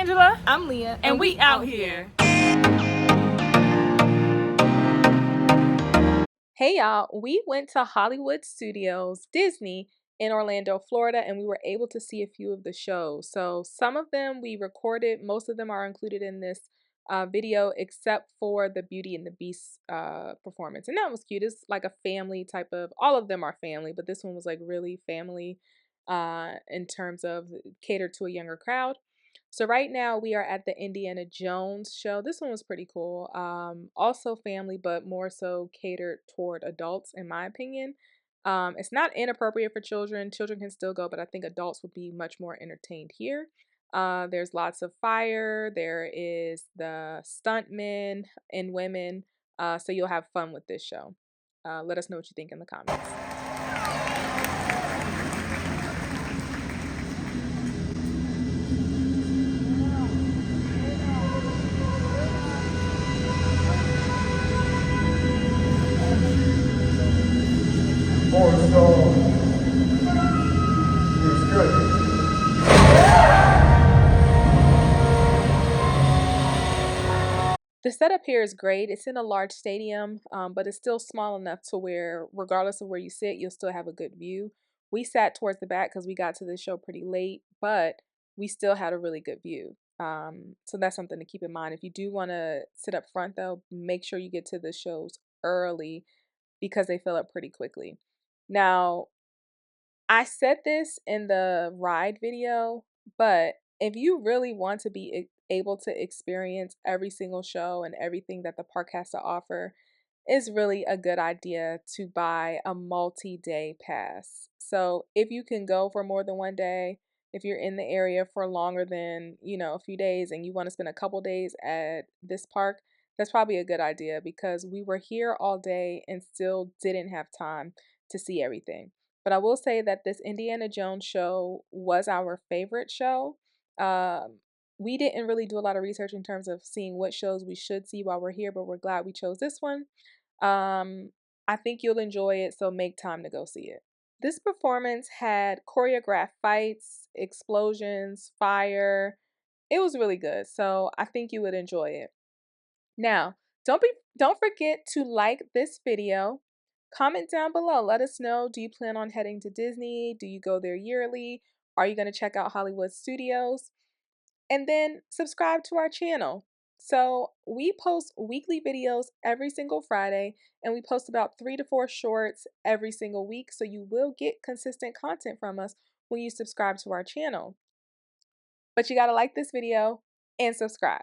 Angela. I'm Leah. And we out here. Hey y'all, we went to Hollywood Studios, Disney, in Orlando, Florida, and we were able to see a few of the shows. So some of them we recorded, most of them are included in this video, except for the Beauty and the Beast performance. And that was cute. It's like a family type of, all of them are family, but this one was like really family in terms of catered to a younger crowd. So right now we are at the Indiana Jones show. This one was pretty cool. Also family, but more so catered toward adults, in my opinion. It's not inappropriate for children. Children can still go, but I think adults would be much more entertained here. There's lots of fire. There is the stuntmen and women. So you'll have fun with this show. Let us know what you think in the comments. The setup here is great. It's in a large stadium, but it's still small enough to where, regardless of where you sit, you'll still have a good view. We sat towards the back because we got to the show pretty late, but we still had a really good view. So that's something to keep in mind. If you do want to sit up front, though, make sure you get to the shows early because they fill up pretty quickly. Now, I said this in the ride video, but if you really want to be able to experience every single show and everything that the park has to offer, it's really a good idea to buy a multi-day pass. So if you can go for more than one day, if you're in the area for longer than, a few days and you want to spend a couple days at this park, that's probably a good idea because we were here all day and still didn't have time to see everything. But I will say that this Indiana Jones show was our favorite show. We didn't really do a lot of research in terms of seeing what shows we should see while we're here, but we're glad we chose this one. I think you'll enjoy it, so make time to go see it. This performance had choreographed fights, explosions, fire. It was really good, so I think you would enjoy it. Now, don't forget to like this video. Comment down below. Let us know, do you plan on heading to Disney? Do you go there yearly? Are you going to check out Hollywood Studios? And then subscribe to our channel. So we post weekly videos every single Friday, and we post about 3 to 4 shorts every single week. So you will get consistent content from us when you subscribe to our channel. But you got to like this video and subscribe.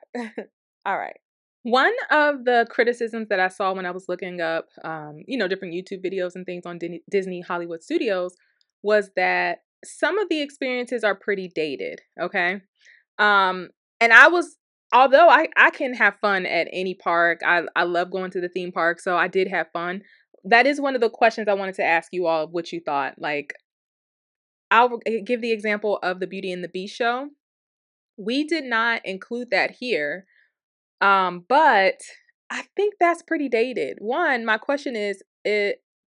All right. One of the criticisms that I saw when I was looking up, different YouTube videos and things on Disney Hollywood Studios was that some of the experiences are pretty dated. Okay. And although I can have fun at any park, I love going to the theme park, so I did have fun. That is one of the questions I wanted to ask you all, what you thought. Like, I'll give the example of the Beauty and the Beast show. We did not include that here, but I think that's pretty dated. One, my question is,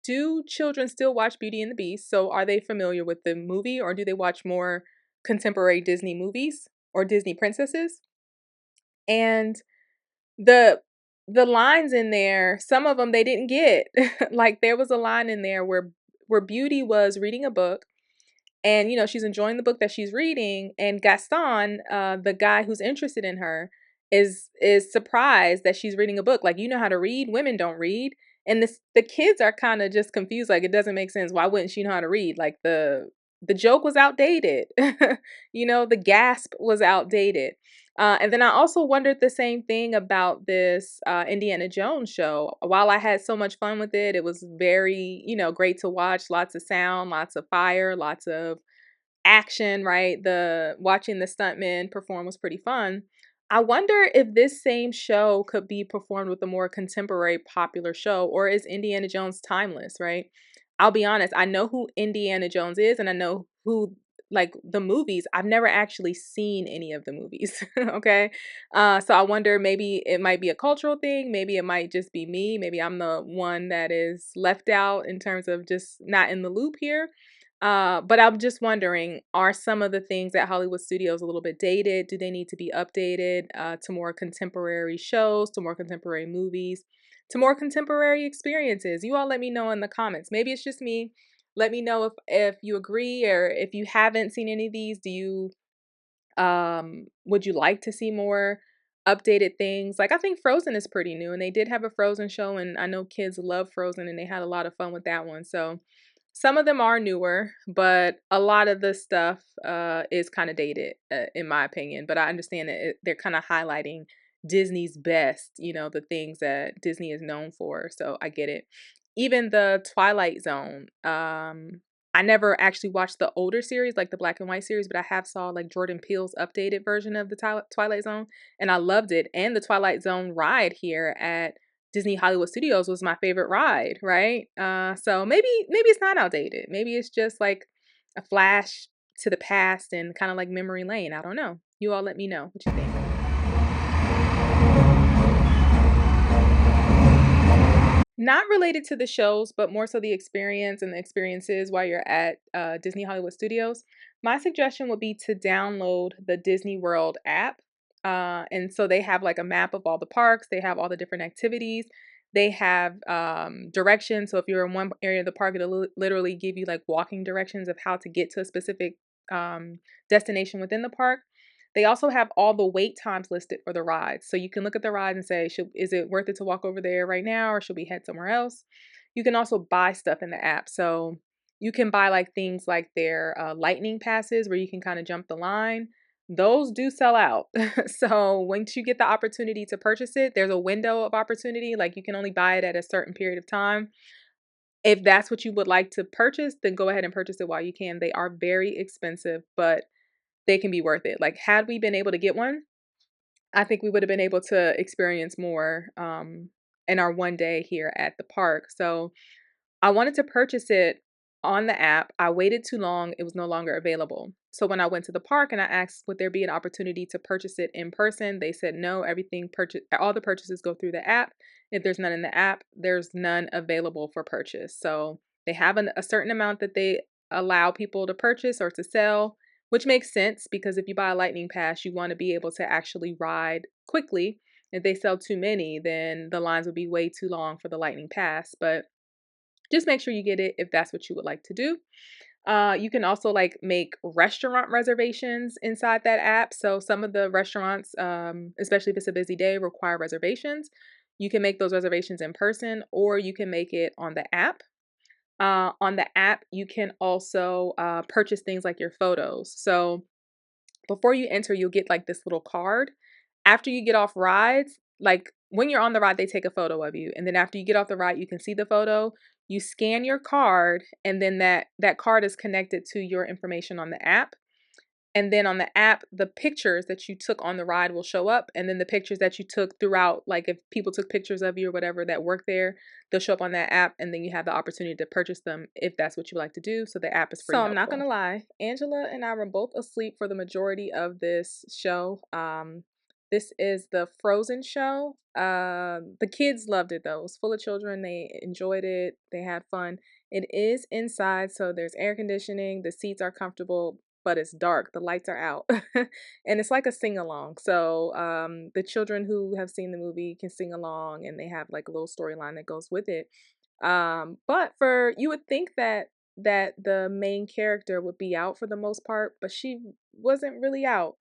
do children still watch Beauty and the Beast? So are they familiar with the movie, or do they watch more contemporary Disney movies or Disney princesses? And the lines in there, some of them they didn't get. Like there was a line in there where Beauty was reading a book, and she's enjoying the book that she's reading, and Gaston, the guy who's interested in her, is surprised that she's reading a book. Like, you know how to read, women don't read. And the kids are kind of just confused, like it doesn't make sense. Why wouldn't she know how to read? Like the joke was outdated. The gasp was outdated. And then I also wondered the same thing about this Indiana Jones show. While I had so much fun with it, it was very, great to watch. Lots of sound, lots of fire, lots of action, right? Watching the stuntmen perform was pretty fun. I wonder if this same show could be performed with a more contemporary popular show, or is Indiana Jones timeless, right? I'll be honest, I know who Indiana Jones is, and I know who, like, the movies. I've never actually seen any of the movies. Okay. So I wonder, maybe it might be a cultural thing, maybe it might just be me, maybe I'm the one that is left out in terms of just not in the loop here. But I'm just wondering, are some of the things at Hollywood Studios a little bit dated? Do they need to be updated to more contemporary shows, to more contemporary movies, to more contemporary experiences? You all let me know in the comments. Maybe it's just me. Let me know if you agree, or if you haven't seen any of these, do you would you like to see more updated things? Like, I think Frozen is pretty new, and they did have a Frozen show, and I know kids love Frozen, and they had a lot of fun with that one. So some of them are newer, but a lot of the stuff is kind of dated, in my opinion. But I understand that they're kind of highlighting Disney's best, the things that Disney is known for. So I get it. Even the Twilight Zone. I never actually watched the older series, like the black and white series, but I have saw like Jordan Peele's updated version of the Twilight Zone, and I loved it. And the Twilight Zone ride here at Disney Hollywood Studios was my favorite ride, right? So maybe it's not outdated. Maybe it's just like a flash to the past and kind of like memory lane. I don't know. You all let me know what you think. Not related to the shows, but more so the experience and the experiences while you're at Disney Hollywood Studios. My suggestion would be to download the Disney World app. And so they have like a map of all the parks, they have all the different activities, they have directions. So if you're in one area of the park, it'll literally give you like walking directions of how to get to a specific destination within the park. They also have all the wait times listed for the rides. So you can look at the ride and say, is it worth it to walk over there right now, or should we head somewhere else? You can also buy stuff in the app. So you can buy like things like their lightning passes where you can kind of jump the line. Those do sell out. So once you get the opportunity to purchase it, there's a window of opportunity. Like, you can only buy it at a certain period of time. If that's what you would like to purchase, then go ahead and purchase it while you can. They are very expensive, but they can be worth it. Like, had we been able to get one, I think we would have been able to experience more in our one day here at the park. So I wanted to purchase it on the app. I waited too long. It was no longer available. So when I went to the park and I asked, would there be an opportunity to purchase it in person? They said no, all the purchases go through the app. If there's none in the app, there's none available for purchase. So they have a certain amount that they allow people to purchase or to sell, which makes sense because if you buy a lightning pass, you want to be able to actually ride quickly. If they sell too many, then the lines would be way too long for the lightning pass. But just make sure you get it if that's what you would like to do. You can also like make restaurant reservations inside that app. So some of the restaurants, especially if it's a busy day, require reservations. You can make those reservations in person, or you can make it on the app. On the app, you can also purchase things like your photos. So before you enter, you'll get like this little card. After you get off rides, like when you're on the ride, they take a photo of you. And then after you get off the ride, you can see the photo. You scan your card, and then that card is connected to your information on the app. And then on the app, the pictures that you took on the ride will show up. And then the pictures that you took throughout, like if people took pictures of you or whatever that work there, they'll show up on that app. And then you have the opportunity to purchase them if that's what you would like to do. So the app is free. So I'm not going to lie. Angela and I were both asleep for the majority of this show. This is the Frozen show. The kids loved it though. It was full of children. They enjoyed it. They had fun. It is inside, so there's air conditioning. The seats are comfortable, but it's dark. The lights are out. And it's like a sing along. So the children who have seen the movie can sing along, and they have like a little storyline that goes with it. But for you would think that the main character would be out for the most part, but she wasn't really out.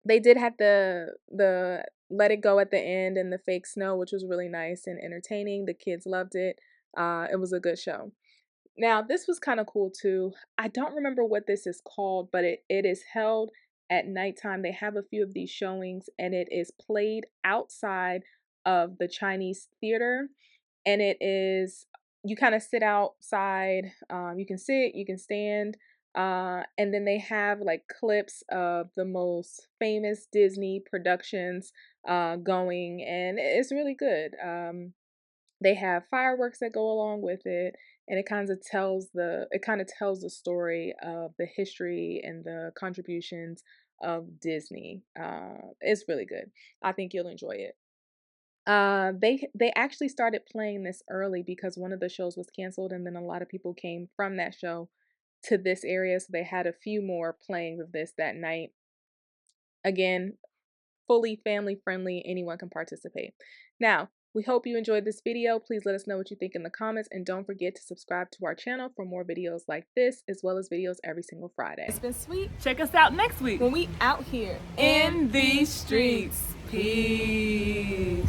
They did have the Let It Go at the end and the fake snow, which was really nice and entertaining. The kids loved it. It was a good show. Now, this was kind of cool too. I don't remember what this is called, but it is held at nighttime. They have a few of these showings, and it is played outside of the Chinese theater. And it is, you kind of sit outside. You can sit, you can stand. And then they have like clips of the most famous Disney productions going, and it's really good. They have fireworks that go along with it, and it kind of tells the story of the history and the contributions of Disney. It's really good. I think you'll enjoy it. They actually started playing this early because one of the shows was canceled, and then a lot of people came from that show to this area, so they had a few more playings of this that night. Again, fully family friendly, anyone can participate. Now, we hope you enjoyed this video. Please let us know what you think in the comments, and don't forget to subscribe to our channel for more videos like this, as well as videos every single Friday. It's been sweet. Check us out next week when we out here in these streets. Peace.